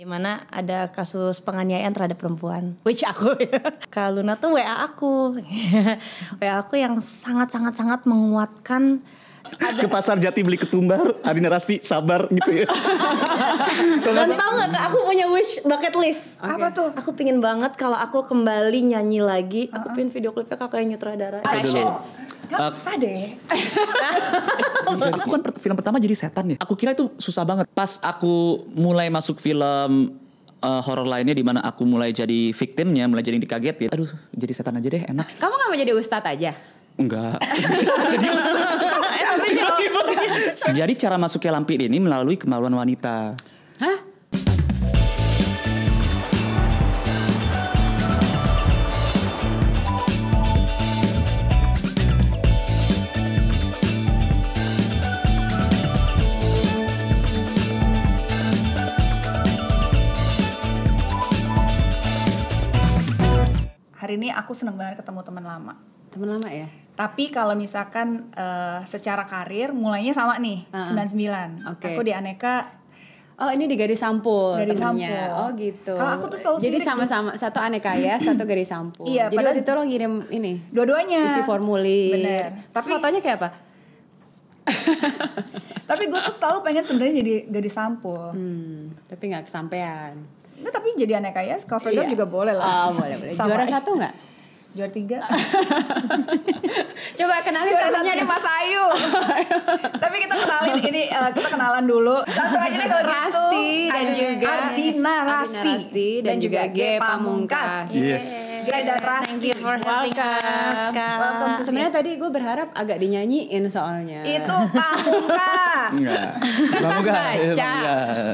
Dimana ada kasus penganiayaan terhadap perempuan, which aku ya. Kak Luna tuh WA aku WA aku yang sangat menguatkan. Ke pasar Jati beli ketumbar, Adina Rasti sabar gitu ya. Dan tau gak Kak, aku punya wish bucket list. Apa tuh? Aku pingin banget kalau aku kembali nyanyi lagi. Aku pingin video klipnya kakak yang nyutradara. Gak usah deh. Aku kan film pertama jadi setan ya. Aku kira itu susah banget. Pas aku mulai masuk film horor lainnya, di mana aku mulai jadi victimnya, mulai jadi dikaget ya. Aduh, jadi setan aja deh, enak. Kamu gak mau jadi ustadz aja? Enggak. Jadi cara masuknya Lampir ini melalui kemaluan wanita. Hah? Hari ini aku seneng banget ketemu teman lama. Temen lama ya? Tapi kalau misalkan secara karir mulainya sama nih, 99. Oke. Aku di Aneka. Oh, ini di Garis Sampul Garis temennya. Sampul. Oh gitu. Kalau aku tuh selalu jadi sirik sama-sama satu Aneka ya, satu Garis Sampul. Iya, Jadi padahal- waktu itu lo ngirim ini, Dua-duanya. isi formulir. Bener. Tapi fotonya kayak apa? Tapi gue tuh selalu pengen sebenarnya jadi Garis Sampul. Tapi nggak kesampean. Nggak, tapi jadi Aneka ya, cover girl juga boleh lah. Oh, boleh. Sama Juara aja. satu nggak? Juara 3. Coba kenalin Juara temennya satunya Mas Ayu. Tapi kita kenalin ini, kita kenalan dulu. Langsung aja deh kalau gitu. Rasti dan juga Ardina Rasti dan juga G Pamungkas. Yes. G dan Rasti. Thank you for having us, Kak. Welcome to Sebenarnya tadi gue berharap agak dinyanyiin soalnya. Itu Pamungkas. Enggak. Baca.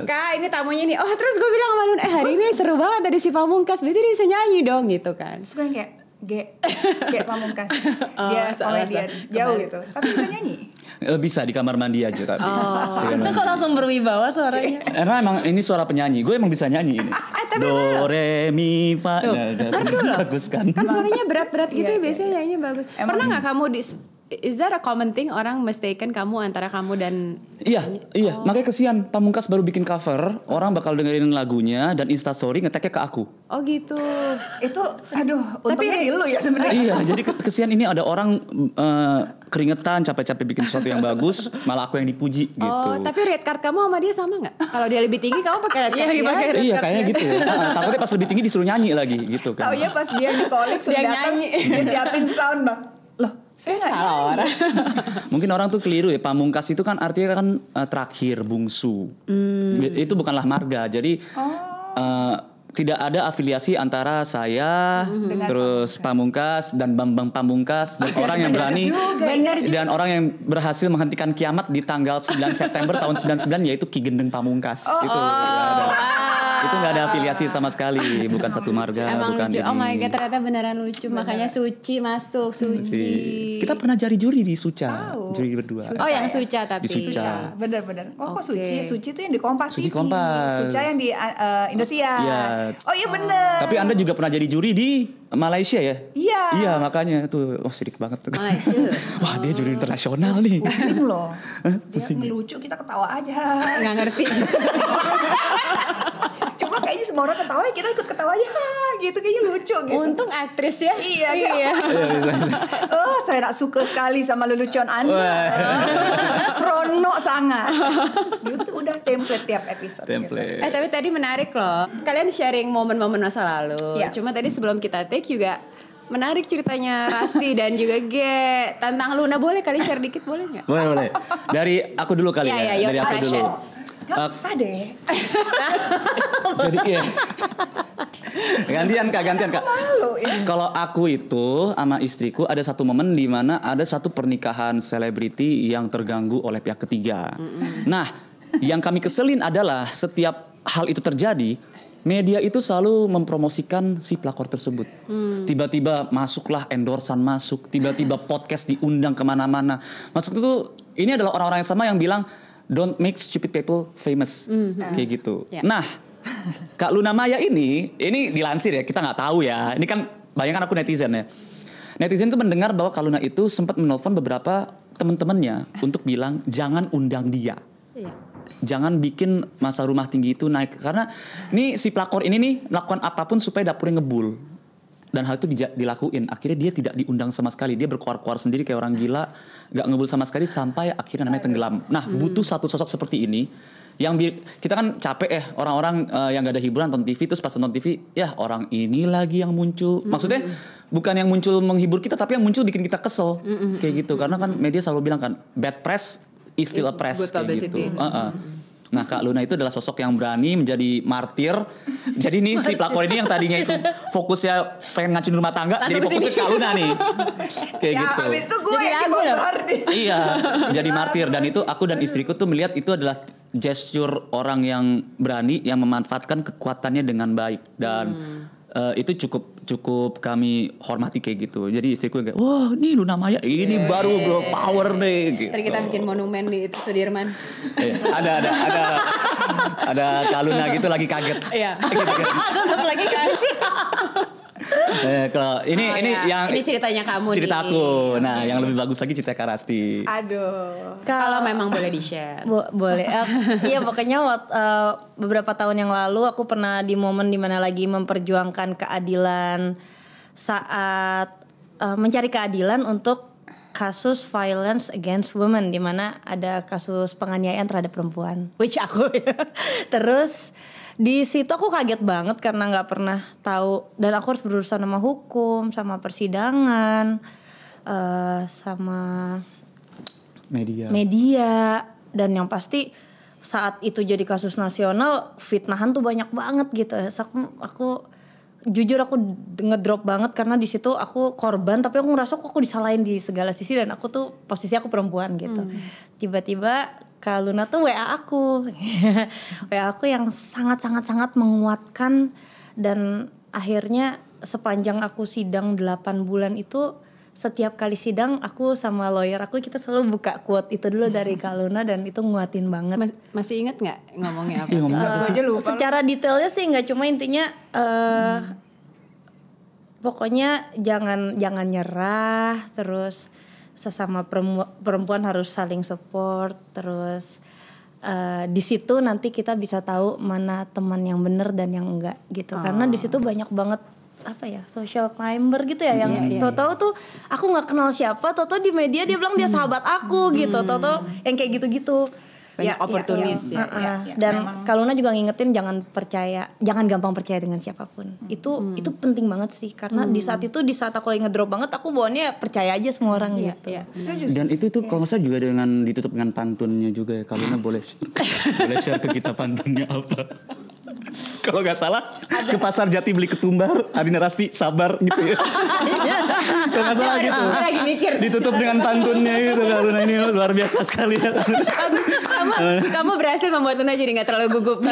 Kak, ini tamunya nih. Oh, terus gue bilang sama Lun, hari ini seru banget tadi si Pamungkas. Berarti dia bisa nyanyi dong gitu kan. Terus gue yang kayak G Pamungkas. Oh, Dia salah. komedian jauh gitu. Tapi bisa nyanyi. Bisa di kamar mandi aja Kak. Kok langsung berwibawa suaranya. Karena emang ini suara penyanyi, gue emang bisa nyanyi ini. Do, re, mi, fa. Tuh, Bagus kan? Kan suaranya berat-berat gitu Iya, ya, biasanya nyanyinya bagus. Emang. Pernah nggak kamu is that a common thing orang mistaken kamu antara kamu dan Iya. Makanya kesian Pamungkas baru bikin cover, orang bakal dengerin lagunya dan instastory ngeteknya ke aku. Oh gitu. Itu aduh, untungnya di lu ya sebenarnya. Iya, jadi kesian ini ada orang keringetan capek-capek bikin sesuatu yang bagus, malah aku yang dipuji gitu. Oh, tapi red card kamu sama dia sama nggak? Kalau dia lebih tinggi kamu pakai red card Iya, dia? pakai red Iya, card kayaknya ya. gitu ya. Takutnya pas lebih tinggi disuruh nyanyi lagi gitu kan. Taunya pas dia di college sudah Dia datang, nyanyi. dia siapin sound bang. Loh, saya nggak Salah nyanyi. orang. Mungkin orang tuh keliru ya, Pamungkas itu kan artinya kan terakhir, bungsu. Itu bukanlah marga. Jadi tidak ada afiliasi antara saya, terus Pamungkas dan Bambang Pamungkas dan orang yang berani Bener juga. dan orang yang berhasil menghentikan kiamat di tanggal 9 September tahun 99 yaitu Ki Gendeng Pamungkas. Itu nggak ada afiliasi sama sekali, bukan satu marga, Emang bukan lucu. Oh ini. my god, ternyata beneran lucu. Makanya Suci masuk, Suci. Kita pernah juri di Suca, Tahu. juri berdua. Oh, yang Suca tapi. Di Suca. Bener-bener. Oh kok Oke. Suci? Suci tuh yang di Kompas Suci TV. Kompas. Suca yang di Indosiar. Iya. Oh iya bener. Tapi Anda juga pernah jadi juri di Malaysia ya? Iya. Iya, makanya tuh sirik banget tuh. Malaysia. Wah, dia juri internasional nih. Pusing loh. Dia Pusing. ngelucu, kita ketawa aja. Nggak ngerti. Cuma kayaknya semua orang ketawa, kita ikut ketawa aja. Gitu kayaknya lucu gitu. Untung aktris ya. Iya. Iya, bisa. Oh, saya nak suka sekali sama lelucon Anda. Seronok sangat. Itu udah template tiap episode. Template. Tapi tadi menarik loh. Kalian sharing momen-momen masa lalu. Iya. Cuma tadi sebelum kita take juga menarik ceritanya Rasti dan juga G tentang Luna. Boleh kali share dikit, boleh nggak? Boleh. Dari aku dulu kali Iya, ya. iya, Dari your aku dulu. impression. Gak usah deh. Jadi iya. Gantian Kak. Malu ya. Kalau aku itu sama istriku ada satu momen di mana ada satu pernikahan selebriti yang terganggu oleh pihak ketiga. Nah, yang kami keselin adalah setiap hal itu terjadi, media itu selalu mempromosikan si pelakor tersebut. Tiba-tiba masuklah endorsan masuk, tiba-tiba podcast diundang kemana-mana. Masuk itu ini adalah orang-orang yang sama yang bilang don't make stupid people famous, kayak gitu. Ya. Nah, Kak Luna Maya ini dilansir ya, kita nggak tahu ya. Ini kan bayangkan aku netizen ya. Netizen tuh mendengar bahwa Kak Luna itu sempat menelpon beberapa teman-temannya untuk bilang jangan undang dia. Iya. jangan bikin masa rumah tinggi itu naik, karena nih si pelakor ini nih melakukan apapun supaya dapurnya ngebul. Dan hal itu dilakuin, akhirnya dia tidak diundang sama sekali, dia berkuar-kuar sendiri kayak orang gila, gak ngebul sama sekali sampai akhirnya namanya tenggelam. Nah butuh satu sosok seperti ini yang kita kan capek orang-orang yang gak ada hiburan nonton TV, terus pas nonton TV ya orang ini lagi yang muncul. Maksudnya bukan yang muncul menghibur kita, tapi yang muncul bikin kita kesel kayak gitu. Karena kan media selalu bilang kan bad press is still a press kayak gitu. Nah Kak Luna itu adalah sosok yang berani menjadi martir. Jadi nih si pelakor ini yang tadinya itu fokusnya pengen ngacuin rumah tangga, jadi fokusnya Kak Luna nih. Kayak Ya gitu. abis itu gue yang dibongkar nih. Iya, jadi martir. Dan itu aku dan istriku tuh melihat itu adalah gesture orang yang berani, yang memanfaatkan kekuatannya dengan baik. Dan itu cukup kami hormati kayak gitu. Jadi istriku kayak, wah ini Luna Maya ini baru bro power deh. Gitu. Ntar kita bikin monumen di itu Sudirman. Ada Kak Luna gitu lagi kaget. Iya. Lagi kan. Kalau ini yang ini ceritanya kamu cerita nih. aku. Nah, yang lebih bagus lagi cerita Kak Rasti. Aduh. Kalau memang boleh di-share. Boleh. Iya pokoknya beberapa tahun yang lalu aku pernah di momen dimana lagi memperjuangkan keadilan saat mencari keadilan untuk kasus violence against women, di mana ada kasus penganiayaan terhadap perempuan, which aku terus di situ aku kaget banget karena nggak pernah tahu, dan aku harus berurusan sama hukum, sama persidangan, sama media, dan yang pasti saat itu jadi kasus nasional, fitnahan tuh banyak banget gitu. So, aku jujur aku ngedrop banget karena di situ aku korban, tapi aku ngerasa kok aku disalahin di segala sisi, dan aku tuh posisi aku perempuan gitu. Tiba-tiba Kak Luna tuh WA aku WA aku yang sangat menguatkan, dan akhirnya sepanjang aku sidang 8 bulan itu, setiap kali sidang aku sama lawyer aku kita selalu buka quote itu dulu dari Kak Luna, dan itu nguatin banget. Masih inget nggak ngomongnya apa? Secara detailnya sih nggak, cuma intinya pokoknya jangan nyerah, terus sesama perempuan harus saling support, terus di situ nanti kita bisa tahu mana teman yang benar dan yang enggak gitu. Karena di situ banyak banget social climber gitu ya, yang tau-tau tuh aku nggak kenal siapa, tau-tau di media dia bilang dia sahabat aku gitu, tau-tau yang kayak gitu-gitu. Banyak oportunis ya. Dan Kak Luna juga ngingetin jangan gampang percaya dengan siapapun. Itu penting banget sih, karena di saat aku lagi ngedrop banget, aku bawaannya percaya aja semua orang gitu. Dan itu tuh kalau nggak salah juga dengan ditutup dengan pantunnya juga ya. Kak Luna boleh share ke kita pantunnya apa? Kalau nggak salah ke pasar Jati beli ketumbar, Adina Rasti sabar gitu ya. Kalau nggak salah gitu. Lagi mikir. Ditutup dengan pantunnya gitu. Karena ini luar biasa sekali ya. Bagus. Kamu berhasil membuat Luna jadi nggak terlalu gugup.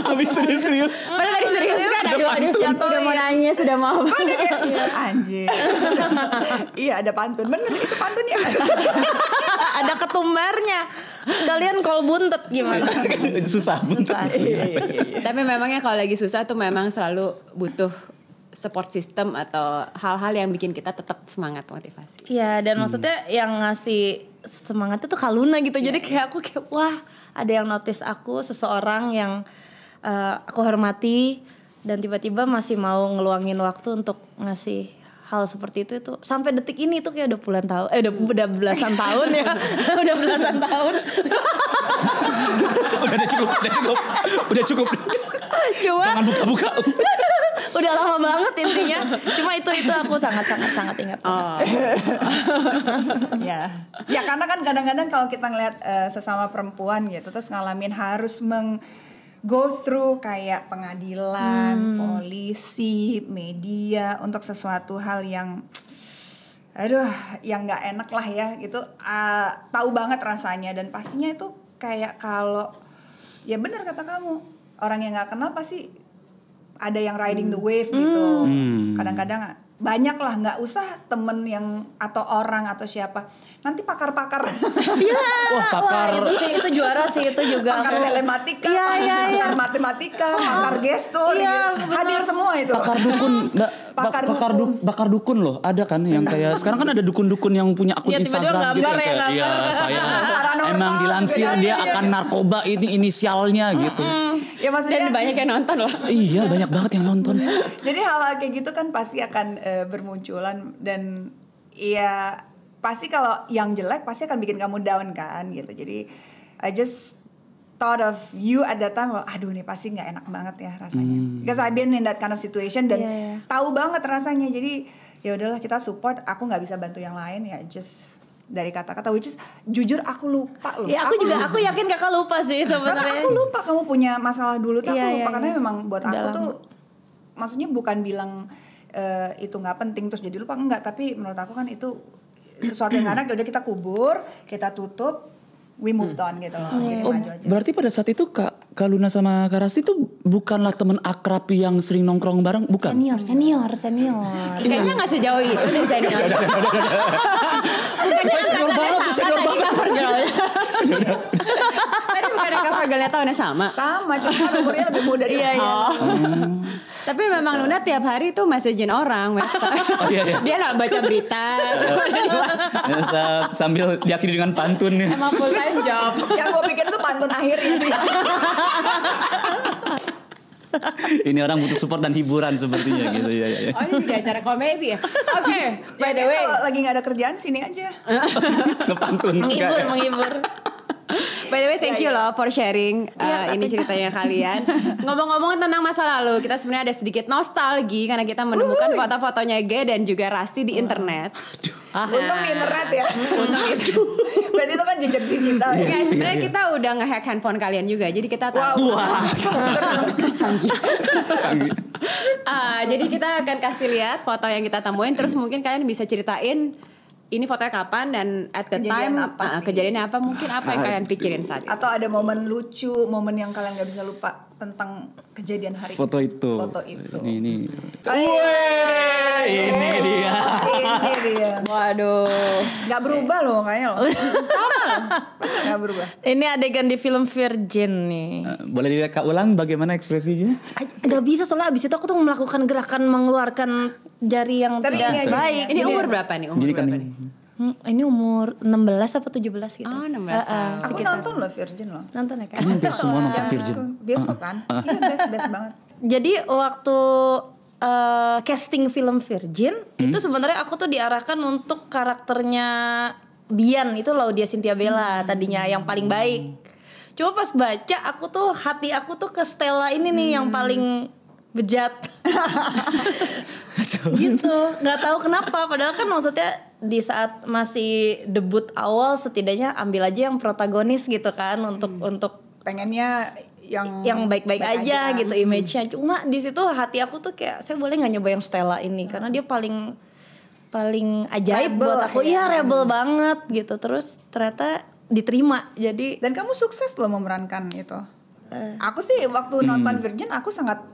Habis serius. Padahal tadi serius kan. Aduh, udah mau nanya, sudah mau. Anjir. Iya ada pantun, bener itu pantunnya. Ada ketumbarnya. Sekalian kol buntet gimana? Susah buntet. Tapi memangnya kalau lagi susah tuh memang selalu butuh support system atau hal-hal yang bikin kita tetap semangat, motivasi. Iya, dan maksudnya yang ngasih semangat itu Kak Luna gitu. Jadi kayak aku kayak wah, ada yang notice aku, seseorang yang aku hormati, dan tiba-tiba masih mau ngeluangin waktu untuk ngasih hal seperti itu sampai detik ini tuh kayak udah belasan tahun ya. Udah belasan tahun. Udah cukup. Jangan buka-buka. Udah lama banget intinya. Cuma itu aku sangat ingat. Ya karena kan kadang-kadang kalau kita ngeliat sesama perempuan gitu, terus ngalamin harus go through kayak pengadilan, polisi, media untuk sesuatu hal yang yang nggak enak lah ya gitu. Tahu banget rasanya, dan pastinya itu kayak kalau ya benar kata kamu, orang yang nggak kenal pasti ada yang riding the wave gitu. Kadang-kadang banyak lah, nggak usah temen yang atau orang atau siapa, nanti pakar-pakar Iya. Wah, pakar. Wah, itu juara sih itu juga. pakar aku. telematika, Iya. pakar matematika, pakar gestur, Iya, gitu. benar. Hadir semua itu. Pakar dukun, enggak, Pakar dukun loh, ada kan yang kayak sekarang kan ada dukun-dukun yang punya akun Iya, tiba-tiba Instagram gitu gambar ya, kayak, iya gambar. saya Paranormal, emang dilansir beda-beda. dia akan narkoba ini inisialnya gitu. Ya maksudnya Dan banyak yang nonton loh. Iya, banyak banget yang nonton. jadi hal-hal kayak gitu kan pasti akan bermunculan, dan ya pasti kalau yang jelek pasti akan bikin kamu down kan gitu. Jadi I just thought of you at that time, aduh nih pasti nggak enak banget ya rasanya. Because I've been in that kind of situation dan Iya. tahu banget rasanya. Jadi ya udahlah, kita support. Aku nggak bisa bantu yang lain, ya just dari kata-kata, which is jujur aku lupa loh. Ya aku yakin kakak lupa sih Karena sebenarnya. aku lupa kamu punya masalah dulu tuh, Iya, aku lupa iya, karena iya. memang buat Udah aku lama. tuh maksudnya bukan bilang itu nggak penting terus jadi lupa, enggak, tapi menurut aku kan itu sesuatu yang enak, udah kita kubur, kita tutup, we moved on gitu loh. Jadi Oh, maju aja. berarti pada saat itu Kak Luna sama Kak Rasti itu bukanlah teman akrab yang sering nongkrong bareng, bukan? Senior. Kayaknya nggak sejauh itu deh senior. Bukannya Senior banget, sama senior tadi banget. cover girl-nya. Tadi bukannya cover girl-nya tahunnya sama. Sama, cuma kan umurnya lebih muda dari Iya. Oh. Tapi memang Luna tiap hari tuh messagein orang. Oh, iya. Dia nggak baca berita. Ya, sambil diakhiri dengan pantun nih. Emang full time job. Yang gue pikir itu pantun akhirnya sih. Ini orang butuh support dan hiburan sepertinya gitu ya. Oh ini juga acara komedi ya. Oke, by the way. Kalau lagi nggak ada kerjaan sini aja. Ngepantun. menghibur. By the way, thank you loh for sharing ini ceritanya kalian. Ngomong-ngomong tentang masa lalu, kita sebenarnya ada sedikit nostalgi karena kita menemukan foto-fotonya Ge dan juga Rasti di internet. Untung di internet ya. Untung itu. Berarti itu kan jejak digital ya. Ya, sebenarnya kita udah ngehack handphone kalian juga, jadi kita tahu. Canggih. Jadi kita akan kasih lihat foto yang kita temuin, terus mungkin kalian bisa ceritain ini fotonya kapan dan at the Kejadian time apa sih? kejadiannya apa, mungkin apa yang kalian pikirin saat itu. Atau ada momen lucu, momen yang kalian nggak bisa lupa tentang kejadian hari Foto itu. Foto itu. Ini. Ini dia. Ini dia. Waduh. Nggak berubah loh kayaknya loh. Sama loh. Nggak berubah. Ini adegan di film Virgin nih. Boleh direka ulang bagaimana ekspresinya? Gak bisa soalnya abis itu aku tuh melakukan gerakan mengeluarkan jari yang Tapi tidak ini aja. baik. Ini umur berapa nih? Umur Gini kan berapa nih? Ini umur 16 atau 17 gitu. Oh, 16 Aku sekitar. nonton loh Virgin loh. Nonton ya kan? Ini hampir semua nonton Yang Virgin. bioskop kan? Iya best banget. Jadi waktu casting film Virgin itu sebenarnya aku tuh diarahkan untuk karakternya Bian itu Laudia Cynthia Bella tadinya yang paling baik. Cuma pas baca aku tuh hati aku tuh ke Stella ini nih yang paling bejat. Gitu, nggak tahu kenapa. Padahal kan maksudnya di saat masih debut awal setidaknya ambil aja yang protagonis gitu kan untuk Pengennya yang baik-baik aja gitu image-nya. Cuma di situ hati aku tuh kayak saya boleh nggak nyoba yang Stella ini karena dia paling ajaib Rebel buat aku. ya. Iya rebel banget gitu. Terus ternyata diterima. Jadi Dan kamu sukses loh memerankan itu. Aku sih waktu nonton Virgin aku sangat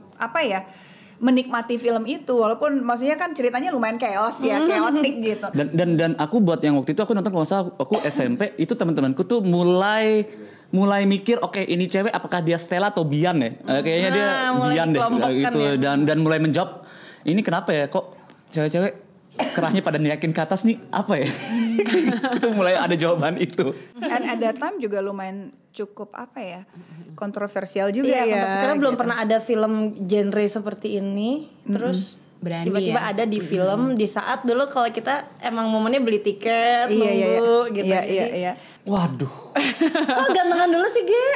menikmati film itu, walaupun maksudnya kan ceritanya lumayan chaos ya, chaotic gitu. Dan aku buat yang waktu itu aku nonton kalau nggak salah aku SMP itu teman-temanku tuh mulai mikir oke, ini cewek apakah dia Stella atau Bian ya? Kayaknya dia mulai Bian deh dikelompokkan gitu ya. dan mulai menjawab ini kenapa ya kok cewek-cewek kerahnya pada niakin ke atas nih apa ya? Itu mulai ada jawaban itu. And at that time juga lumayan cukup kontroversial juga ya. karena belum gitu. pernah ada film genre seperti ini. Terus Berani tiba-tiba ya. ada di film di saat dulu kalau kita emang momennya beli tiket Iya, nunggu gitu. Iya, Jadi, iya. Waduh. kok gantengan dulu sih Ge?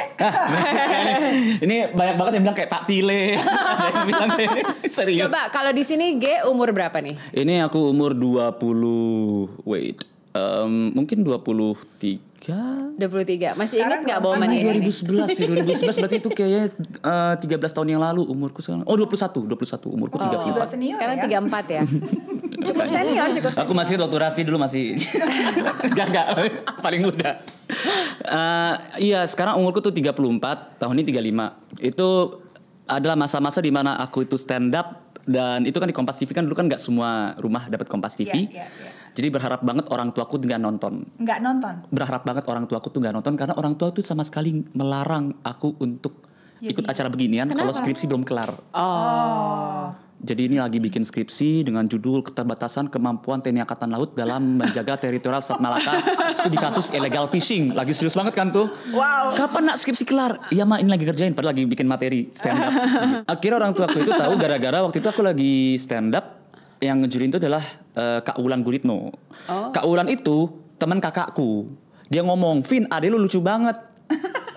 Ini banyak banget yang bilang kayak Pak Pile. Ada yang bilang serius. Coba kalau di sini Ge umur berapa nih? Ini aku umur mungkin 23. 23. Masih ingat nggak Sekarang momen Ini ini? 2011 sih, 2011 berarti itu kayaknya 13 tahun yang lalu umurku sekarang. Oh 21 umurku 34. Juga senior Sekarang ya. 34 ya. Cukup senior, cukup senior. Aku masih waktu Rasti dulu masih enggak paling muda. Iya sekarang umurku tuh 34, tahun ini 35. Itu adalah masa-masa di mana aku itu stand up Dan itu kan di Kompas TV kan dulu kan nggak semua rumah dapat Kompas TV. Iya. Jadi berharap banget orang tuaku nggak nonton. Nggak nonton. Berharap banget orang tuaku tuh nggak nonton karena orang tua tuh sama sekali melarang aku untuk ikut acara beginian kalau skripsi belum kelar. Jadi ini lagi bikin skripsi dengan judul Keterbatasan Kemampuan TNI Angkatan Laut dalam menjaga teritorial Selat Malaka. Studi kasus illegal fishing. Lagi serius banget kan tuh. Wow. Kapan nak skripsi kelar? Iya mak, ini lagi kerjain. Padahal lagi bikin materi stand up. Akhirnya orang tua aku itu tahu gara-gara waktu itu aku lagi stand up. Yang ngejurin itu adalah Kak Wulan Guritno. Kak Wulan itu teman kakakku. Dia ngomong, Vin, adek lu lucu banget.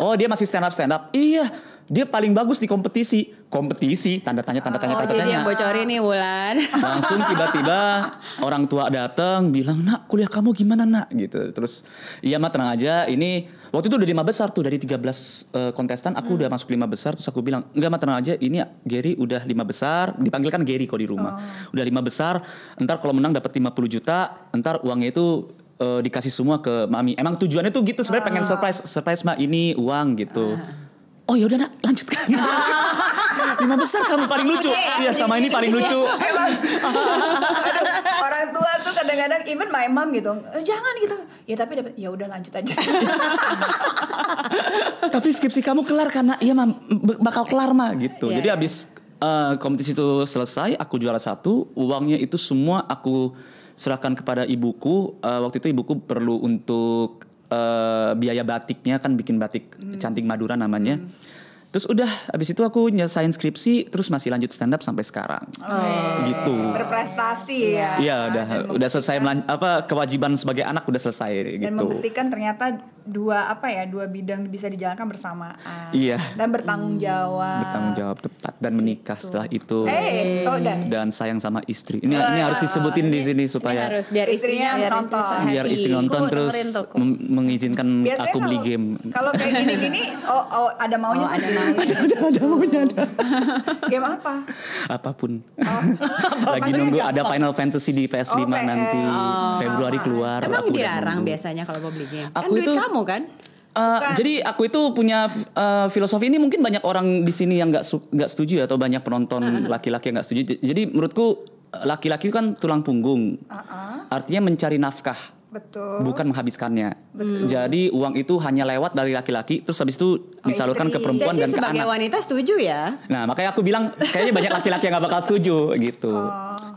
Oh, dia masih stand up. Iya, dia paling bagus di kompetisi. Kompetisi, tanda tanya. Jadi yang bocorin nih Wulan. Langsung tiba-tiba orang tua datang bilang, nak kuliah kamu gimana nak? Gitu. Terus, iya mah tenang aja. Ini waktu itu udah 5 besar tuh dari 13 kontestan. Aku udah masuk 5 besar. Terus aku bilang, enggak mah tenang aja. Ini Gary udah 5 besar. Dipanggil kan Gary kok di rumah. Udah 5 besar. Ntar kalau menang dapat 50 juta. Ntar uangnya itu dikasih semua ke mami. Emang tujuannya tuh gitu sebenarnya pengen surprise mah ini uang gitu. Oh ya udah nak lanjutkan. 5 besar kamu paling lucu. Iya sama ini paling lucu. Emang, aduh, orang tua tuh kadang-kadang even my mom gitu, jangan gitu. Ya tapi dapat, ya udah lanjut aja. Tapi skripsi kamu kelar karena iya mah bakal kelar mah gitu. Iya, Jadi abis kompetisi itu selesai, aku juara 1, uangnya itu semua aku serahkan kepada ibuku. Waktu itu ibuku perlu untuk biaya batiknya kan bikin batik Canting Madura namanya. Terus udah abis itu aku nyelesain skripsi terus masih lanjut stand up sampai sekarang. Gitu. Berprestasi ya. Iya udah selesai kewajiban sebagai anak udah selesai gitu. Dan membuktikan ternyata dua bidang bisa dijalankan bersamaan. Iya. Dan bertanggung jawab tepat dan menikah setelah itu. Dan sayang sama istri. Ini harus disebutin di sini supaya Harus biar istrinya nonton. Biar istri nonton terus mengizinkan Biasanya aku beli game. Kalau kayak gini-gini ada maunya. Ada maunya ada. Game apa? Apapun. Lagi nunggu ada Final Fantasy di PS5 nanti Februari keluar. Emang aku dilarang biasanya kalau mau beli game? Aku kan itu duit kamu kan? Jadi aku itu punya filosofi ini mungkin banyak orang di sini yang nggak setuju atau banyak penonton laki-laki yang nggak setuju. Jadi menurutku laki-laki kan tulang punggung. Artinya mencari nafkah. Betul. Bukan menghabiskannya. Jadi uang itu hanya lewat dari laki-laki terus habis itu disalurkan ke perempuan dan ke anak. Sebagai wanita setuju ya. Nah makanya aku bilang kayaknya banyak laki-laki yang gak bakal setuju gitu.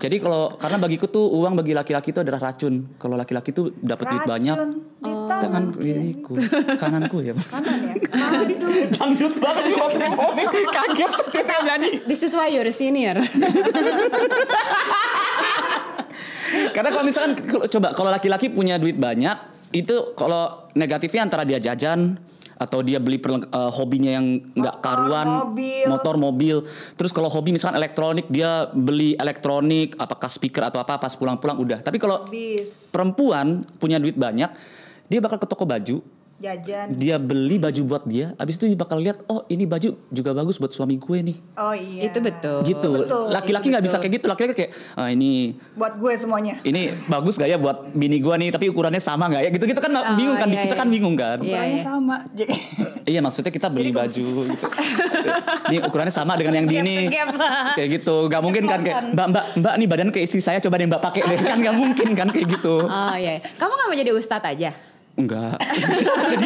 Jadi karena bagiku tuh uang bagi laki-laki itu adalah racun. Kalau laki-laki tuh dapat duit banyak. Tangan kiriku, kananku ya. Kanan ya. Aduh. Dangdut banget nih waktu ngomong. Kaget kita nyanyi. This is why you're a senior. Karena kalau misalkan kalau laki-laki punya duit banyak, itu kalau negatifnya antara dia jajan atau dia beli hobinya yang nggak karuan, motor, mobil. Terus kalau hobi misalkan elektronik, dia beli elektronik, apakah speaker atau apa pas pulang-pulang udah. Tapi kalau perempuan punya duit banyak, dia bakal ke toko baju. Jajan. Dia beli baju buat dia, abis itu dia bakal lihat, oh ini baju juga bagus buat suami gue nih. Oh iya. Itu betul. Gitu. Laki-laki nggak bisa kayak gitu. Laki-laki kayak, ini buat gue semuanya. Ini bagus gak ya buat bini gue nih, tapi ukurannya sama gak ya? Gitu-gitu kan bingung kan, kita kan bingung kan. Ukurannya sama. Iya maksudnya kita beli baju gitu. Ini ukurannya sama dengan yang di ini. Kayak gitu. Gak mungkin kan kayak mbak nih badan kayak istri saya, coba deh mbak pakai deh. Kan gak mungkin kan kayak gitu. Oh iya. Kamu gak mau jadi ustadz aja? Enggak. Jadi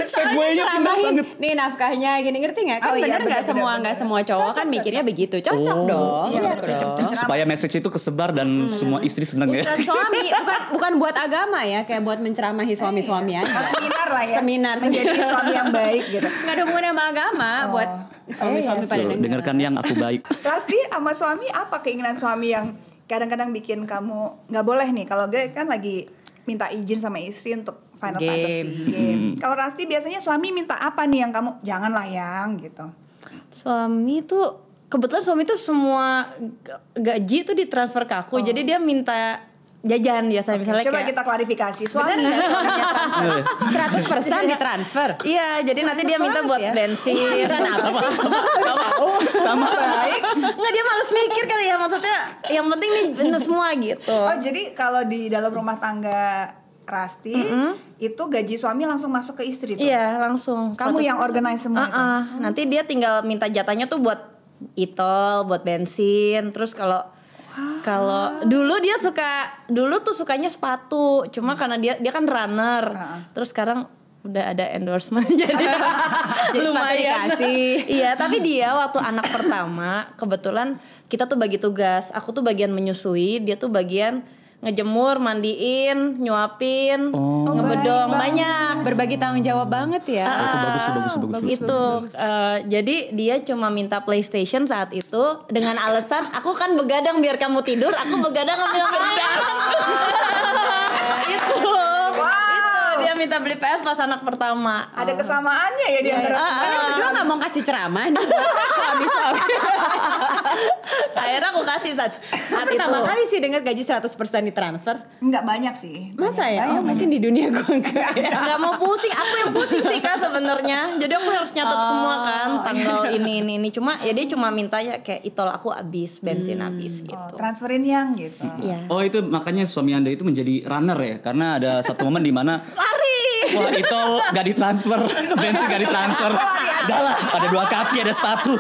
seguenya pindah banget. Nih nafkahnya gini, ngerti nggak? Kan bener nggak semua cowok kan mikirnya begitu. Cocok dong. Iya, supaya message itu kesebar dan semua istri seneng ya. Suami bukan buat agama ya, kayak buat menceramahi suami-suami aja. Seminar lah ya. Seminar menjadi suami yang baik gitu. Nggak ada hubungannya sama agama, buat suami-suami pada dengarkan yang aku baik. Pasti sama suami apa keinginan suami yang kadang-kadang bikin kamu nggak boleh nih? Kalau gue kan lagi minta izin sama istri untuk Final Fantasy game. Kalau Rasti biasanya suami minta apa nih yang kamu janganlah yang gitu. Suami tuh kebetulan suami tuh semua gaji tuh ditransfer ke aku. Jadi dia minta jajan ya saya misalnya coba kayak kita klarifikasi suami ya suaminya transfer 100% ditransfer. Iya, jadi nanti dia minta buat bensin. Sama. Baik. Nggak, dia males mikir kali ya, maksudnya yang penting nih bener semua gitu. Oh, jadi kalau di dalam rumah tangga Rasti itu gaji suami langsung masuk ke istri tuh. Iya, langsung. Kamu yang organize semua itu. Nanti dia tinggal minta jatahnya tuh buat e-tol buat bensin. Terus kalau dulu tuh sukanya sepatu, cuma karena dia kan runner. Terus sekarang udah ada endorsement jadi lumayan. Iya, tapi dia waktu anak pertama kebetulan kita tuh bagi tugas. Aku tuh bagian menyusui, dia tuh bagian ngejemur, mandiin, nyuapin, ngebedong, banyak. Berbagi tanggung jawab banget ya. Itu bagus. Itu jadi dia cuma minta PlayStation saat itu dengan alasan aku kan begadang biar kamu tidur, aku begadang ngambil cerdas. Itu dia minta beli PS pas anak pertama. Ada kesamaannya ya di antara Kalian berdua gak mau kasih ceramah nih buat suami-suami. Akhirnya aku kasih saat Pertama kali sih dengar gaji 100% ditransfer. Enggak banyak sih. Masa ya? Mungkin di dunia gue enggak ya. Gak mau pusing, aku yang pusing sih Kak sebenarnya. Jadi aku harus nyatet semua kan tanggal ini. Cuma ya dia cuma minta ya kayak itol aku habis, bensin habis gitu. Transferin yang gitu. Iya. Oh itu makanya suami Anda itu menjadi runner ya, karena ada satu momen di mana wah itu gak ditransfer, bensin gak ditransfer. Udah lah, ada 2 kaki, ada sepatu.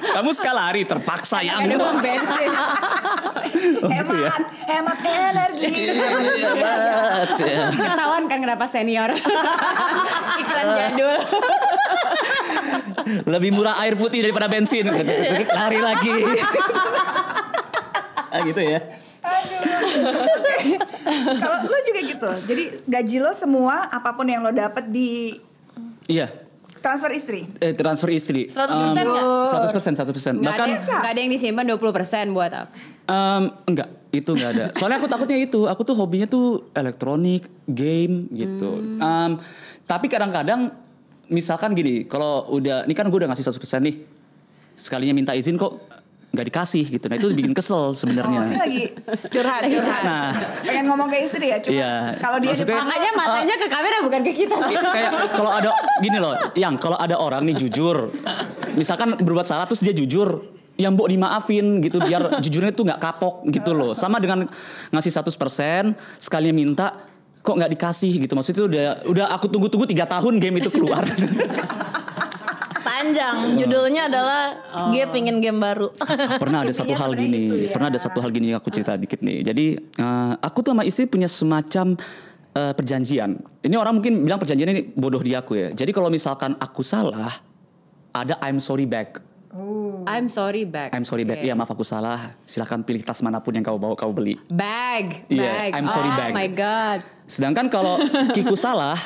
Kamu suka lari, terpaksa yang. Ada uang bensin. Hemat energi. Ketahuan kan kenapa senior. Iklan jadul. Lebih murah air putih daripada bensin. Lari lagi. Gitu ya. Kalau lo juga gitu. Jadi gaji lo semua apapun yang lo dapat di transfer istri. Transfer istri. 100% nggak? 100%. Bahkan Bahkan gak ada yang disimpan 20% buat apa? enggak, itu enggak ada. Soalnya aku takutnya itu, aku tuh hobinya tuh elektronik, game gitu. Tapi kadang-kadang misalkan gini, kalau udah, ini kan gue udah ngasih 100% nih. Sekalinya minta izin kok nggak dikasih gitu. Nah itu bikin kesel sebenarnya. Ini lagi Curhat. Nah, pengen ngomong ke istri ya, cuma iya. kalau dia Maksudnya- Makanya matanya ke kamera bukan ke kita sih. kayak kalau ada gini loh, kalau ada orang nih jujur, misalkan berbuat salah terus dia jujur, yang mbok dimaafin gitu biar jujurnya tuh nggak kapok gitu loh. Sama dengan ngasih 100%, sekalinya minta kok nggak dikasih gitu. Maksudnya itu udah aku tunggu-tunggu 3 tahun game itu keluar. Panjang, judulnya adalah Dia Pingin Game Baru. Pernah ada satu hal gini, aku cerita dikit nih. Jadi aku tuh sama istri punya semacam perjanjian. Ini orang mungkin bilang perjanjian ini bodoh di aku ya. Jadi kalau misalkan aku salah, ada I'm sorry back. I'm sorry back. Iya, maaf aku salah. Silakan pilih tas manapun yang kau beli. Bag. Iya, I'm sorry bag. Oh my god. Sedangkan kalau Kiku salah,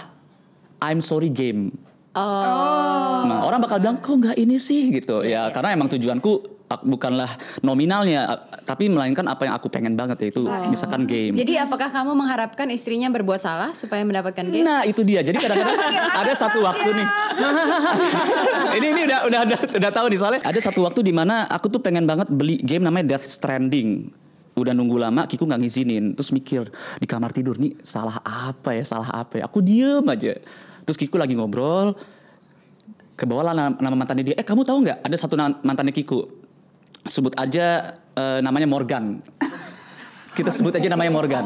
I'm sorry game. Nah, orang bakal bilang kok nggak ini sih gitu. Ya karena emang tujuanku bukanlah nominalnya, tapi melainkan apa yang aku pengen banget yaitu misalkan game. Jadi apakah kamu mengharapkan istrinya berbuat salah supaya mendapatkan game? Nah itu dia. Jadi kadang-kadang ada satu waktu nih. ini udah tahu nih soalnya. Ada satu waktu di mana aku tuh pengen banget beli game namanya Death Stranding. Udah nunggu lama, Kiku nggak ngizinin. Terus mikir di kamar tidur nih salah apa ya? Aku diem aja. Terus Kiku lagi ngobrol, ke bawah lah nama mantannya dia. Kamu tahu nggak? Ada satu mantannya Kiku. Sebut aja namanya Morgan. Kita sebut aja namanya Morgan.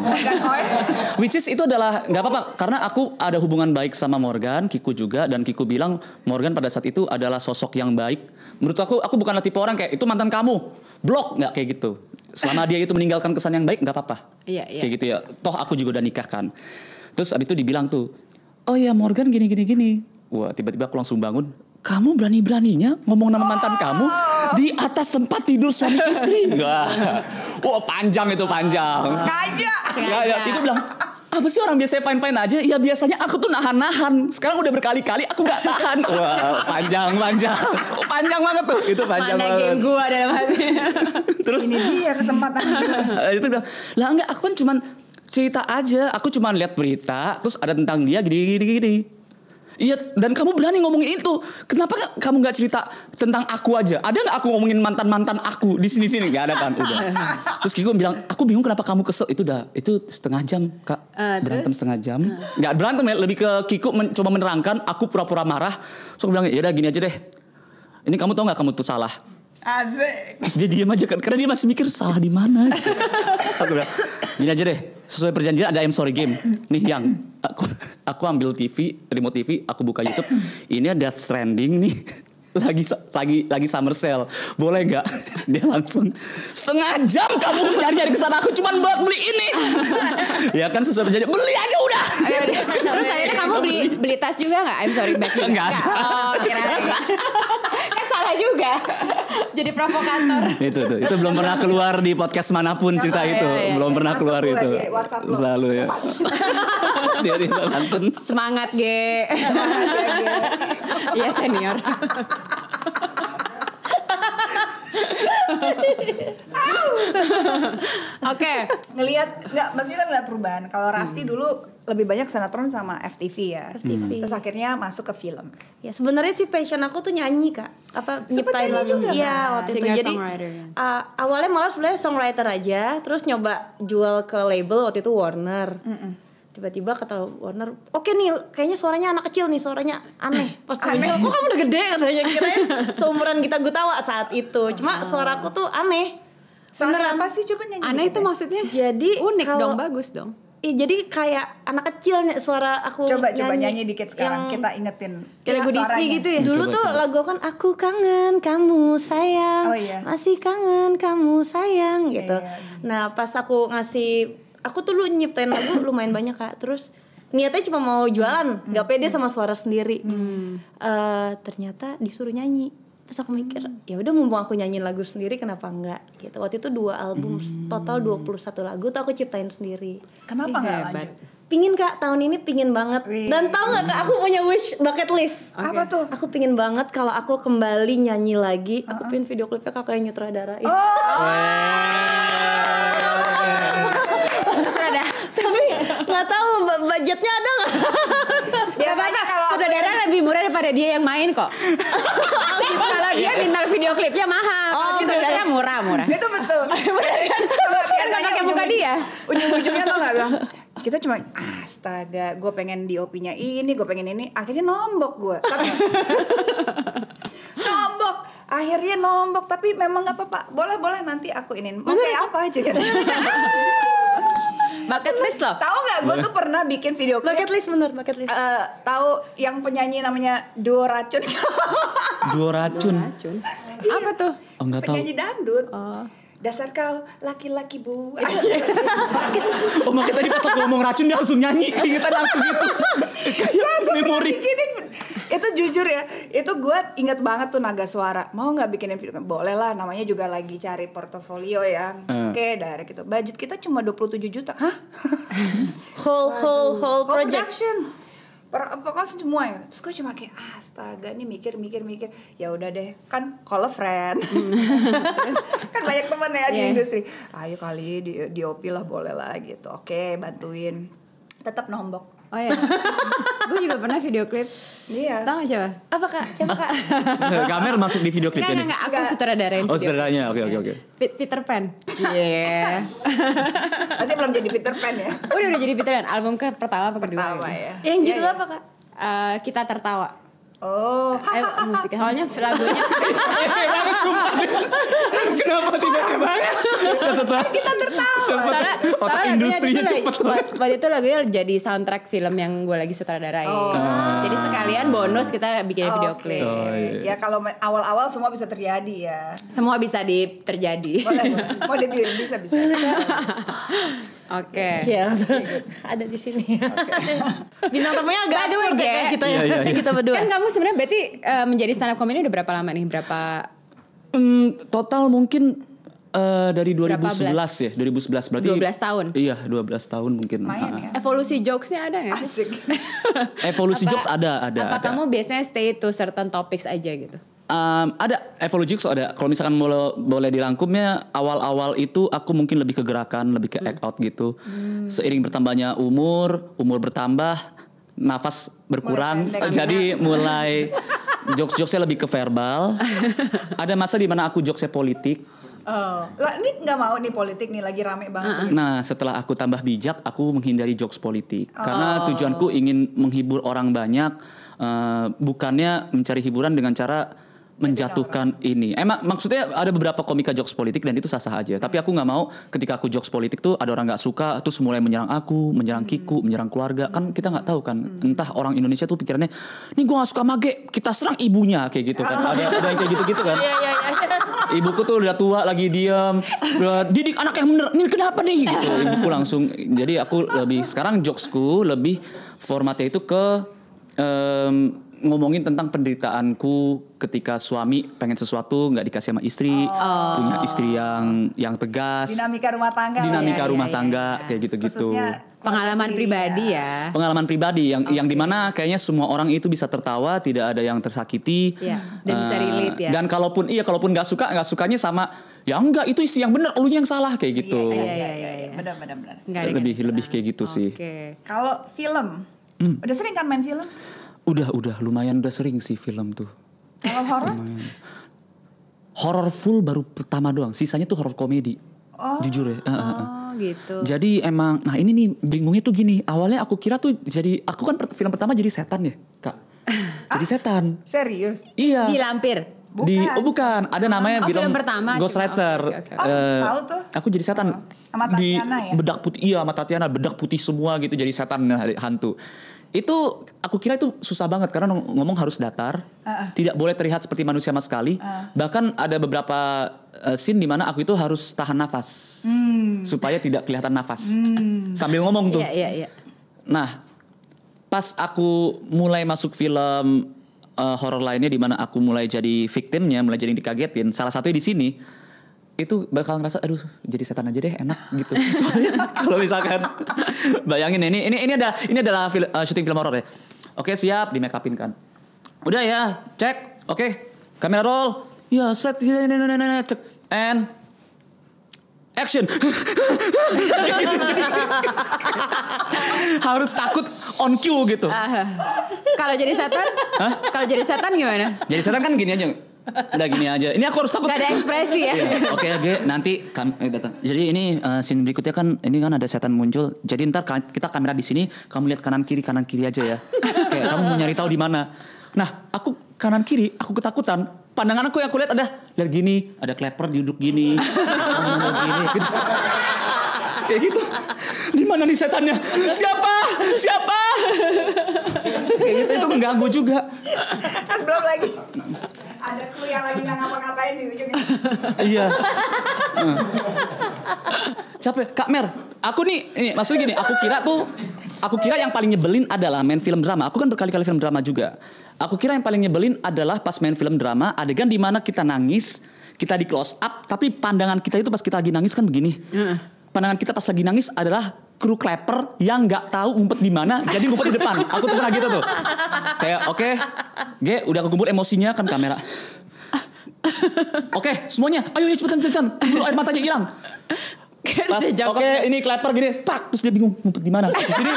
Which is itu adalah nggak apa-apa karena aku ada hubungan baik sama Morgan, Kiku juga, dan Kiku bilang Morgan pada saat itu adalah sosok yang baik. Menurut aku bukanlah tipe orang kayak itu mantan kamu, blok, nggak kayak gitu. Selama dia itu meninggalkan kesan yang baik nggak apa-apa. Iya. Kayak gitu ya. Toh aku juga udah nikah kan. Terus abis itu dibilang tuh, oh ya Morgan gini. Wah tiba-tiba aku langsung bangun. Kamu berani-beraninya ngomong nama mantan kamu di atas tempat tidur suami istri? Wah panjang. sengaja. Itu bilang, apa sih orang biasa fine-fine aja? Ya biasanya aku tuh nahan-nahan. Sekarang udah berkali-kali aku gak tahan. Wah panjang. Panjang banget tuh. Itu panjang Mana banget. game gua dalam hati. Terus Ini dia kesempatan. itu bilang, lah enggak aku kan cuman cerita aja. Aku cuman lihat berita terus ada tentang dia gini. Iya, dan kamu berani ngomongin itu. Kenapa kamu nggak cerita tentang aku aja? Ada nggak aku ngomongin mantan aku di sini? Nggak ada kan? Udah. Terus Kiku bilang, aku bingung kenapa kamu kesel. Itu setengah jam Kak. Berantem setengah jam. Nggak berantem ya, lebih ke Kiku coba menerangkan. Aku pura-pura marah. So aku bilang, ya udah gini aja deh. Ini kamu tahu nggak kamu tuh salah? Asik. Terus dia diam aja kan, karena dia masih mikir salah di mana. Gitu. Aku bilang, gini aja deh, sesuai perjanjian ada I'm sorry game. Nih yang aku ambil remote TV, aku buka YouTube. Ini ada Death Stranding nih. lagi summer sale, boleh nggak? Dia langsung, setengah jam kamu nyari ke sana, aku cuma buat beli ini. Ya kan sesuai jadi beli aja udah. Terus akhirnya kamu beli tas juga nggak? I'm sorry, bag juga. Nggak ada. Oh, kirain. Kan salah juga. Jadi provokator. Itu belum pernah keluar di podcast manapun cerita itu, belum pernah Masuk keluar pula itu. di WhatsApp lo. Selalu ya. Dia nonton. Semangat Ge. Iya senior. Oke. Maksudnya ngeliat perubahan. Kalau Rasti dulu lebih banyak sinetron sama FTV ya. FTV. Terus akhirnya masuk ke film. Ya sebenarnya sih passion aku tuh nyanyi Kak. Apa nyiptain nyanyi lagu. juga, Iya kan? waktu itu. Singer Jadi songwriter, ya. awalnya malah sebenarnya songwriter aja, terus nyoba jual ke label waktu itu Warner. Tiba-tiba kata Warner, oke nih kayaknya suaranya anak kecil nih, suaranya aneh. Pas aku jual, kok kamu udah gede katanya, kirain seumuran kita Gutawa saat itu. Cuma suaraku tuh aneh. Soalnya apa sih coba nyanyi? Aneh dikit itu ya. maksudnya? Jadi unik kalau- dong, bagus dong. Jadi kayak anak kecilnya suara aku Coba nyanyi dikit sekarang yang kita ingetin. Kayak lagu Disney suaranya. gitu ya? dulu Coba, tuh coba. lagu kan aku kangen kamu sayang, Oh, iya. masih kangen kamu sayang gitu. Iya. Nah pas aku aku tuh lu nyiptain lagu lumayan banyak Kak. Terus niatnya cuma mau jualan, nggak pede sama suara sendiri. Ternyata disuruh nyanyi. Terus aku mikir, ya udah mumpung aku nyanyiin lagu sendiri kenapa enggak gitu. Waktu itu 2 album total 21 lagu tuh aku ciptain sendiri. Kenapa nggak Hebat. lanjut? Pingin Kak, tahun ini pingin banget. Wih. Dan tahu nggak Kak, aku punya wish bucket list. Apa tuh? Aku pingin banget kalau aku kembali nyanyi lagi. Aku pingin video klipnya kakak yang nyutradarain. Tapi nggak tahu budgetnya ada nggak? Biasanya kalau aku Sutradara lebih murah daripada dia yang main kok. Kalau dia bintang video klipnya mahal. Oh, Kalau sutradara murah. itu betul. Kalau biasanya Pakai muka dia. Ujung-ujungnya tuh nggak bilang. Kita cuma astaga, gue pengen DOP-nya ini, gue pengen ini. Akhirnya nombok gue. Tapi nombok. Akhirnya nombok. Tapi memang nggak apa-apa. Boleh nanti aku ini. Mau kayak apa aja gitu. Bucket list loh. Tahu nggak? Gue tuh pernah bikin video Bucket klip. list bener, bucket list. Tahu yang penyanyi namanya Duo Racun. Dua racun. Racun. Apa tuh? Oh, nggak tahu. Penyanyi dangdut. Dasar kau laki-laki bu. Oh makanya tadi pas aku ngomong racun dia langsung nyanyi, keingetan langsung gitu. Kayak memori. Bikinin. Itu jujur ya, itu gue inget banget tuh Naga Suara. Mau nggak bikinin video? Boleh lah, namanya juga lagi cari portofolio ya. Oke, direct gitu. Budget kita cuma 27 juta. Hah? whole project. Production. Pokoknya semua ya. Terus gue cuma kayak astaga nih mikir. Ya udah deh, kan call a friend. Kan banyak teman ya di Yeah. industri. Ayo kali di OP lah, boleh lah gitu. Oke, bantuin. Tetap nombok. Oh ya. Gue juga pernah video klip. Iya. Tahu gak siapa? Apa Kak? Coba Kak. Gamer masuk di video klip ini. Enggak. Aku sutradarain Oh video. saudaranya, oke. Peter Pan. Iya. Masih belum jadi Peter Pan ya. Udah jadi Peter Pan. Album pertama apa kedua? Pertama gitu. ya. Yang judul Iya, apa Kak? Kita tertawa. Oh, Musiknya. Soalnya lagunya. Kece banget sumpah. Kenapa tiba-tiba? kita tertawa. Soalnya Otak lagunya industrinya itu cepet banget. waktu itu lagunya jadi soundtrack film yang gue lagi sutradarain. Jadi sekalian bonus kita bikin video Oke. klip. Oh, iya. Ya kalau awal-awal semua bisa terjadi ya. Semua bisa terjadi. Boleh. Mau debut bisa. Oke. Iya, ada di sini. Bintang tamunya agak By the way, absurd ya, Ge. kayak kita ya, Iya. kita berdua. Kan kamu sebenarnya berarti menjadi stand up comedy udah berapa lama nih? Berapa? Total mungkin dari 2011 Berapa ya, 2011 berarti 12 tahun? Iya, 12 tahun mungkin. Lumayan ya. Evolusi jokesnya ada nggak sih? Asik. Evolusi jokes ada. Apa kamu biasanya stay to certain topics aja gitu? Ada evolusi jokes ada. Kalau misalkan boleh dirangkumnya, awal-awal itu aku mungkin lebih ke gerakan, lebih ke act out gitu. Seiring bertambahnya umur bertambah, nafas berkurang, Mulai pendek. jadi mulai jokes-jokesnya lebih ke verbal. Ada masa di mana aku jokesnya politik. Oh, lah ini nggak mau nih politik nih lagi rame banget. Nah, setelah aku tambah bijak, aku menghindari jokes politik. Karena tujuanku ingin menghibur orang banyak, bukannya mencari hiburan dengan cara menjatuhkan ini. Emang maksudnya ada beberapa komika jokes politik dan itu sah-sah aja. Tapi aku nggak mau ketika aku jokes politik tuh ada orang nggak suka terus mulai menyerang aku, menyerang Kiku, menyerang keluarga. Kan kita nggak tahu kan. Entah orang Indonesia tuh pikirannya, nih gue nggak suka Mage, kita serang ibunya kayak gitu kan. Ada yang kayak gitu-gitu kan. Ibuku tuh udah tua lagi diam, udah didik anak yang bener. Ini kenapa nih? Gitu. Ibuku langsung. Jadi aku lebih sekarang jokesku lebih formatnya itu ke ngomongin tentang penderitaanku ketika suami pengen sesuatu nggak dikasih sama istri, punya istri yang tegas, dinamika rumah tangga kayak gitu-gitu. Pengalaman pribadi ya. Pengalaman pribadi yang dimana kayaknya semua orang itu bisa tertawa, tidak ada yang tersakiti. Dan bisa relate ya. Dan kalaupun nggak sukanya sama ya enggak itu istri yang benar, elunya yang salah kayak gitu. Iya. Benar. Lebih kayak gitu sih. Kalau film, udah sering kan main film? Udah lumayan udah sering sih film tuh. Kalau horor? Horor full baru pertama doang, sisanya tuh horor komedi. Jujur ya. Gitu. Jadi emang, nah ini nih bingungnya tuh gini. Awalnya aku kira tuh aku kan film pertama jadi setan ya, Kak. Jadi setan. Serius? Iya. Di lampir. Bukan. Ada namanya film pertama. Ghostwriter. Okay. Tahu tuh. Aku jadi setan. Sama Tatiana ya? Bedak putih. Iya, sama Tatiana bedak putih semua gitu jadi setan hantu. Itu aku kira itu susah banget karena ngomong harus datar, tidak boleh terlihat seperti manusia sama sekali. Bahkan ada beberapa scene di mana aku itu harus tahan nafas supaya tidak kelihatan nafas sambil ngomong tuh. Iya. Nah, pas aku mulai masuk film horor lainnya di mana aku mulai jadi victimnya, mulai jadi dikagetin. Salah satunya di sini. Itu bakal ngerasa aduh jadi setan aja deh enak gitu. Soalnya kalau misalkan bayangin ini adalah syuting film horor ya. Oke, siap, di make upin kan. Udah ya, cek. Oke, kamera roll. Ya, set cek and action. Harus takut on cue gitu. Kalau jadi setan? Kalau jadi setan gimana? Jadi setan kan gini aja. Udah gini aja. Ini aku harus takut. Gak ada ekspresi ya. Oke, nanti datang. Jadi ini scene berikutnya kan ini kan ada setan muncul. Jadi ntar kita kamera di sini, kamu lihat kanan kiri aja ya. Kayak kamu mau nyari tahu di mana. Nah, aku kanan kiri, aku ketakutan. Pandangan aku yang aku lihat lihat gini, ada kleper duduk gini. Gini gitu. Kayak gitu. Di mana nih setannya? Siapa? Kayak gitu itu mengganggu juga. Terus belum lagi ada kru yang lagi nggak ngapa-ngapain di ujungnya. Iya. Capek, Kak Mer. Aku nih maksudnya gini, aku kira yang paling nyebelin adalah main film drama. Aku kan berkali-kali film drama juga. Aku kira yang paling nyebelin adalah pas main film drama, adegan di mana kita nangis, kita di close up, tapi pandangan kita itu pas kita lagi nangis kan begini. Pandangan kita pas lagi nangis adalah kru clapper yang nggak tahu ngumpet di mana, jadi ngumpet di depan. Aku tuh pernah gitu tuh. Kayak oke, udah kekumpul emosinya kan kamera. Oke, semuanya, ayo cepetan, dulu air matanya hilang. Oke, ini clapper gini, pak, terus dia bingung ngumpet di mana. Jadi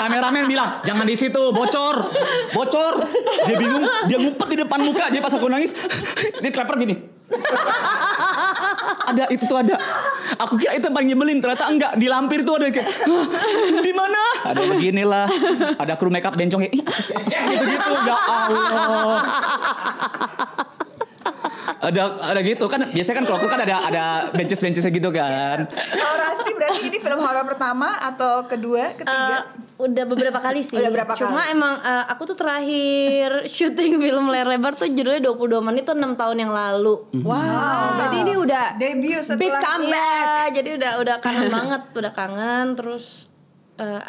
kameramen bilang, jangan di situ, bocor. Dia bingung, dia ngumpet di depan muka. Jadi pas aku nangis, ini clapper gini. Itu ada. Aku kira itu yang paling nyebelin, ternyata enggak. Di lampir tuh ada kayak, di mana? Ada beginilah. Ada kru makeup bencong kayak, apa sih gitu. Ya Allah. Ada gitu kan, biasanya kan kalau aku kan ada benches-benchesnya gitu kan. Kalau Rasti berarti ini film horor pertama atau kedua, ketiga? Udah beberapa kali sih. Cuma emang aku tuh terakhir syuting film layar lebar tuh judulnya 22 menit tuh 6 tahun yang lalu. Wow. Berarti ini udah debut setelah big comeback. Iya, jadi udah kangen banget, udah kangen terus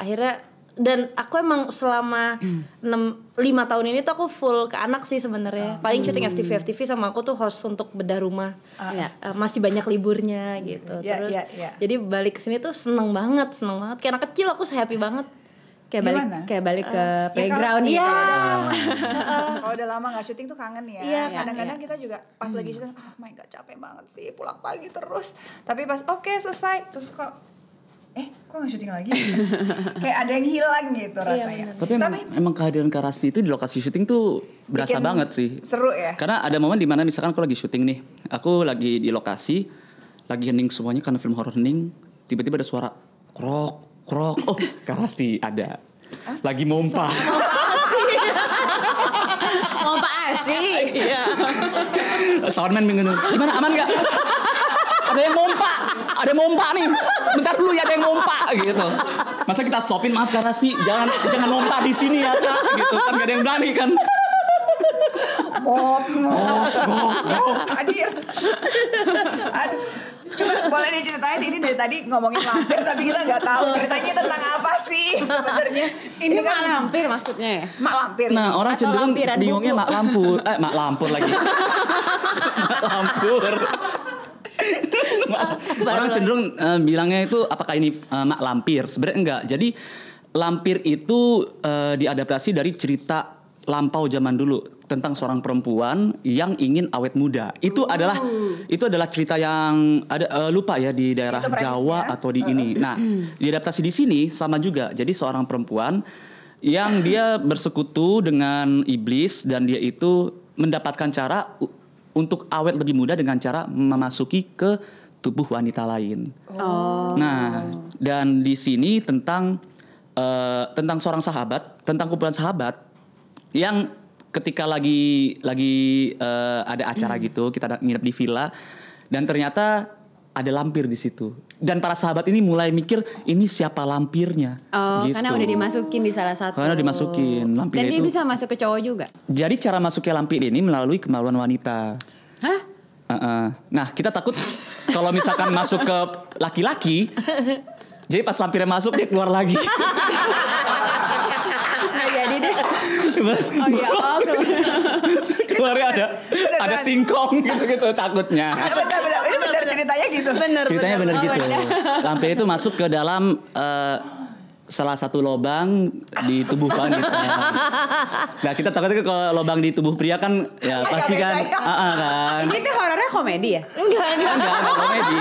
akhirnya. Dan aku emang selama 5 tahun ini tuh aku full ke anak sih sebenarnya. Paling syuting FTV sama aku tuh host untuk bedah rumah. Masih banyak liburnya gitu. Terus jadi balik ke sini tuh seneng banget. Kayak anak kecil aku happy banget. Kayak balik ke playground ya. Kalau udah lama nggak syuting tuh kangen ya. Iya, kadang-kadang kita juga pas lagi syuting, oh my god capek banget sih pulang pagi terus. Tapi pas selesai terus kok kok gak syuting lagi? Kayak ada yang hilang gitu rasanya. Tapi emang kehadiran Kak Rasti itu di lokasi syuting tuh berasa banget sih. Seru ya. Karena ada momen dimana misalkan aku lagi syuting nih, aku lagi di lokasi, lagi hening semuanya karena film horor hening, tiba-tiba ada suara krok. Oh, Kak Rasti ada. Lagi mompa. Mompa asik. Iya. Soundman bingung, gimana aman nggak? Ada yang mompa nih. Bentar dulu ya, ada yang mompa gitu. Masa kita stopin, maaf Kak Rasti, jangan mompa di sini ya Kak, gitu kan gak ada yang berani kan. Mok. Hadir. Aduh. Coba boleh diceritain, ini dari tadi ngomongin lampir tapi kita nggak tahu ceritanya tentang apa sih sebenarnya. Ini mak lampir maksudnya ya? Mak lampir. Nah, orang Atau cenderung lampiran bingungnya buku. mak lampur lagi. Mak lampur. Orang cenderung bilangnya itu apakah ini mak lampir? Sebenarnya enggak. Jadi lampir itu diadaptasi dari cerita lampau zaman dulu tentang seorang perempuan yang ingin awet muda. Itu adalah cerita yang ada lupa ya di daerah Itu Jawa premisnya. atau di ini. Nah, diadaptasi di sini sama juga. Jadi seorang perempuan yang dia bersekutu dengan iblis dan dia itu mendapatkan cara untuk awet lebih muda dengan cara memasuki ke tubuh wanita lain. Nah, dan di sini tentang seorang sahabat, tentang kumpulan sahabat yang ketika lagi ada acara gitu, kita nginep di villa dan ternyata ada lampir di situ. Dan para sahabat ini mulai mikir ini siapa lampirnya. Oh, gitu. karena udah dimasukin di salah satu. Karena dimasukin lampirnya Dan dia itu. bisa masuk ke cowok juga. Jadi cara masuknya lampir ini melalui kemaluan wanita. Hah? Nah, kita takut kalau misalkan masuk ke laki-laki, jadi pas lampirnya masuk dia keluar lagi. Nah, jadi deh. Oh iya, Keluarnya ada singkong gitu takutnya. Betul. Ini benar ceritanya gitu. Ceritanya benar gitu. Lampir itu masuk ke dalam salah satu lubang di tubuh wanita. Nah, kita takutnya kalau lubang di tubuh pria kan ya pasti kan, kan. Ini tuh horornya komedi ya? Enggak komedi.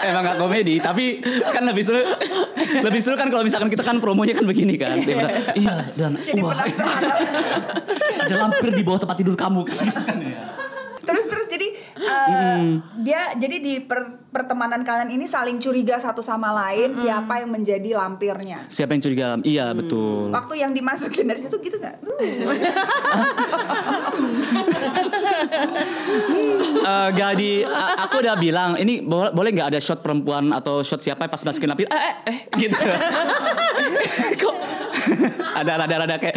Emang gak komedi, tapi kan lebih seru kan kalau misalkan kita kan promonya kan begini kan. Iya, dan Jadi penasaran. ada lampir di bawah tempat tidur kamu kan ya. Terus jadi dia jadi di pertemanan kalian ini saling curiga satu sama lain siapa yang menjadi lampirnya. Siapa yang curiga? Iya, betul. Waktu yang dimasukin dari situ gitu nggak? Aku udah bilang ini boleh nggak ada shot perempuan atau shot siapa pas masukin lampir gitu. Kok ada kayak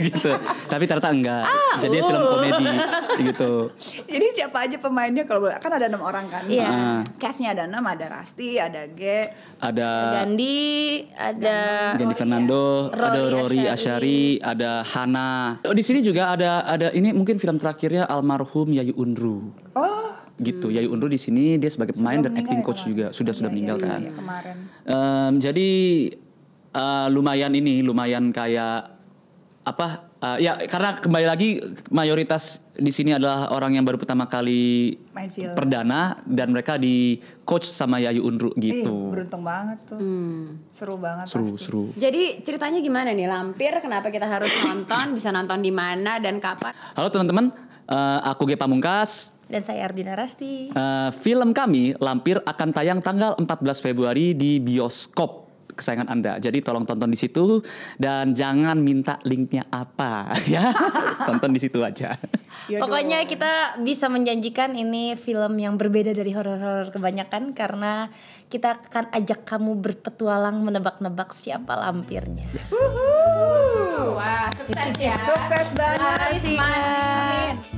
gitu. Tapi ternyata enggak. Jadi film komedi gitu. Jadi siapa aja pemainnya kalau kan ada 6 orang kan? Iya. Castnya ada 6, ada Rasti, ada G, Ada Gandhi, ada Gandhi Fernando, ada Rory Asyari, ada Hana. Di sini juga ada ini mungkin film terakhirnya almarhum Yayu Unru. Oh, Gitu. Yayu Unru di sini dia sebagai pemain dan meninggal acting ya coach kemarin? juga sudah meninggal iya, kan. iya, kemarin. Jadi lumayan kayak apa? Ya karena kembali lagi mayoritas di sini adalah orang yang baru pertama kali Main film. perdana dan mereka di coach sama Yayu Unru gitu. Beruntung banget tuh. Seru banget pasti. Seru. Jadi ceritanya gimana nih lampir? Kenapa kita harus nonton? Bisa nonton di mana dan kapan? Halo teman-teman, aku Ge Pamungkas. dan saya Ardina Rasti. Film kami Lampir akan tayang tanggal 14 Februari di bioskop kesayangan Anda. Jadi tolong tonton di situ dan jangan minta linknya apa ya. Tonton di situ aja. Ya Pokoknya dong. kita bisa menjanjikan ini film yang berbeda dari horor-horor kebanyakan karena kita akan ajak kamu berpetualang menebak-nebak siapa lampirnya. Wah, sukses ya. Sukses banget. Terima kasih. Amin.